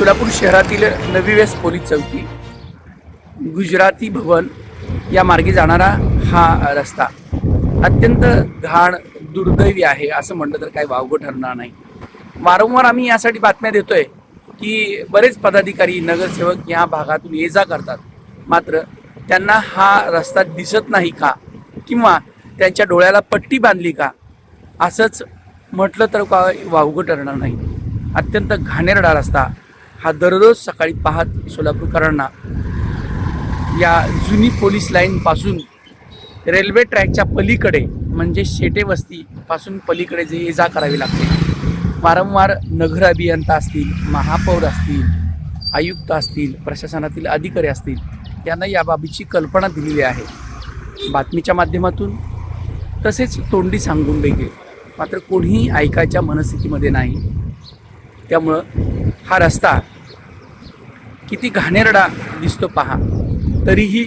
सोलापूर शहरातील नवी वेस पोलीस चौकी, गुजराती भवन या मार्गे जाणारा हा रस्ता अत्यंत घाण दुर्दैवी आहे असं म्हटलं तर काही वावगं ठरणार नाही. वारंवार आम्ही यासाठी बातम्या देतोय की बरेच पदाधिकारी नगरसेवक या भागातून ये जा करतात, मात्र त्यांना हा रस्ता दिसत नाही का किंवा त्यांच्या डोळ्याला पट्टी बांधली का असंच म्हटलं तर वावगं ठरणार नाही. अत्यंत घाणेरडा रस्ता हा दररोज सकाळी पाहत सोलापूरकरांना या जुनी पोलीस लाईनपासून रेल्वे ट्रॅकच्या पलीकडे म्हणजे शेटे वस्तीपासून पलीकडे जे ये जा करावी लागते. वारंवार नगर अभियंता असतील, महापौर असतील, आयुक्त असतील, प्रशासनातील अधिकारी असतील यांना याबाबतची कल्पना दिलेली आहे बातमीच्या माध्यमातून, तसेच तोंडी सांगून देखील, मात्र कोणीही ऐकायच्या मनस्थितीमध्ये नाही. त्यामुळं हा रस्ता किती घाणेरडा दिसतो पहा, तरीही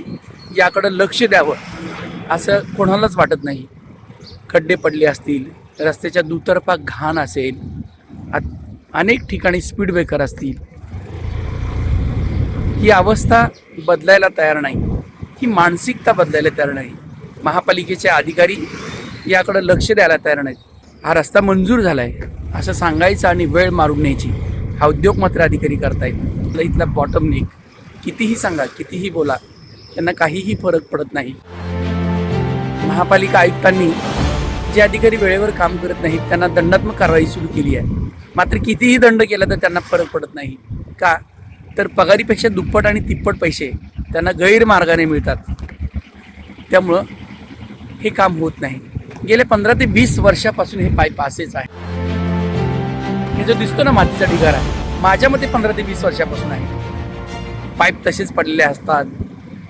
याकडं लक्ष द्यावं असं कोणालाच वाटत नाही. खड्डे पडले असतील, रस्त्याच्या दुतर्फा घाण असेल, अनेक ठिकाणी स्पीड ब्रेकर असतील. ही अवस्था बदलायला तयार नाही, ही मानसिकता बदलायला तयार नाही. महापालिकेचे अधिकारी याकडं लक्ष द्यायला तयार नाहीत. हा रस्ता मंजूर झाला आहे असं सांगायचं आणि वेळ मारून न्यायची हा उद्योग मात्र अधिकारी करतायत. इथला बॉटम नेक कितीही सांगा, कितीही बोला, त्यांना काहीही फरक पडत नाही. महापालिका आयुक्तांनी जे अधिकारी वेळेवर काम करत नाहीत त्यांना दंडात्मक कारवाई सुरू केली आहे, मात्र कितीही दंड केला तर त्यांना फरक पडत नाही. का तर पगारीपेक्षा दुप्पट आणि तिप्पट पैसे त्यांना गैरमार्गाने मिळतात. त्यामुळं हे काम होत नाही. गेल्या 15 ते 20 वर्षापासून हे पाईप असेच आहे. हे जो दिसतो ना मातीचा ढिगारा, माझ्या मते 15 ते 20 वर्षापासून आहे. पाईप तसेच पडलेले असतात,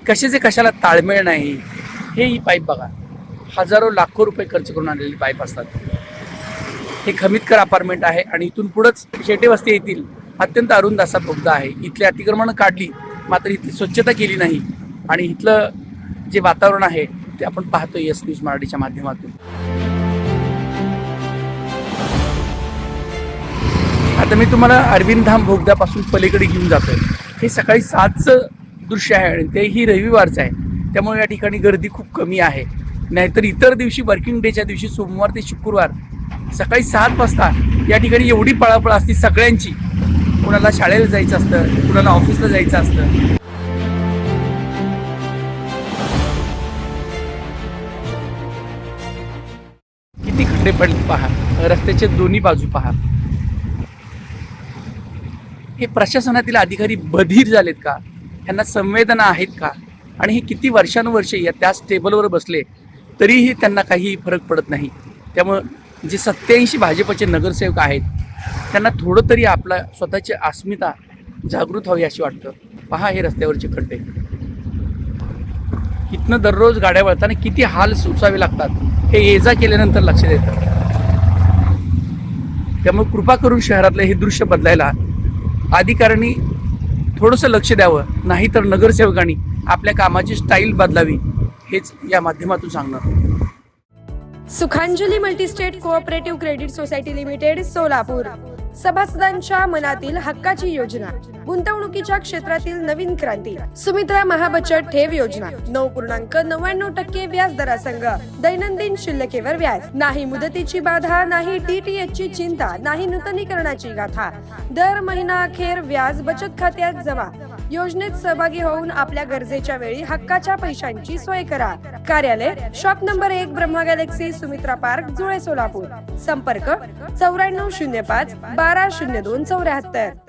कशाचे कशाला ताळमेळ नाही. ही पाईप बघा, हजारो लाखो रुपये खर्च करून आणलेली पाईप असतात. हे खमितकर अपार्टमेंट आहे आणि इथून पुढंच शेटे वस्ती येथील अत्यंत अरुंद असा बोगदा आहे. इथली अतिक्रमणं काढली, मात्र इथली स्वच्छता केली नाही आणि इथलं जे वातावरण आहे ते आपण पाहतो यस न्यूज मराठीच्या माध्यमातून. आता मी तुम्हाला अरविंद धाम बोगद्यापासून पलीकडे घेऊन जातोय. हे सकाळी 7चं दृश्य आहे आणि तेही रविवारचं आहे, त्यामुळे या ठिकाणी गर्दी खूप कमी आहे. नाहीतर इतर दिवशी वर्किंग डेच्या दिवशी सोमवार ते शुक्रवार सकाळी 7 वाजता या ठिकाणी एवढी पळापळ असते सगळ्यांची. कुणाला शाळेला जायचं असतं, कुणाला ऑफिसला जायचं असतं. किती खड्डे पडले पहा, रस्त्याच्या दोन्ही बाजू पहा. हे प्रशासनातील अधिकारी बधीर झालेत का? यांना संवेदना आहेत का? आणि हे किती वर्षानुवर्षे या त्याच टेबलवर बसले तरीही त्यांना काही फरक पडत नाही. त्यामुळं जे 87 भाजपचे नगरसेवक आहेत त्यांना थोडं तरी आपला स्वतःची अस्मिता जागृत व्हावी अशी वाटतं. पहा हे रस्त्यावरचे खड्डे, इथनं दररोज गाड्या वळताना किती हाल सोसावे लागतात हे ये जा केल्यानंतर लक्षात येतं. त्यामुळे कृपा करून शहरातलं हे दृश्य बदलायला अधिकाऱ्यांनी थोडंसं लक्ष द्यावं, नाहीतर नगरसेवकांनी आपल्या कामाची स्टाईल बदलावी हेच या माध्यमातून सांगणार. Sukhanjali multistate cooperative credit society limited, Solapur. सभासदांच्या मनातील हक्काची योजना, गुंतवणुकीच्या क्षेत्रातील नवीन क्रांती. सुमित्रा महाबचत ठेव योजना 9.99% व्याज दरासंग दैनंदिन शिल्लकेवर व्याज नाही. मुदतीची बाधा नाही, DTH ची चिंता नाही, नूतनीकरणाची गाथा. दर महिना अखेर व्याज बचत खात्यात जमा. योजनेत सहभागी होऊन आपल्या गरजेच्या वेळी हक्काच्या पैशांची सोय करा. कार्यालय shop number 1, Brahma Galaxy, Sumitra park, जुळे, सोलापूर. संपर्क 9405 120274.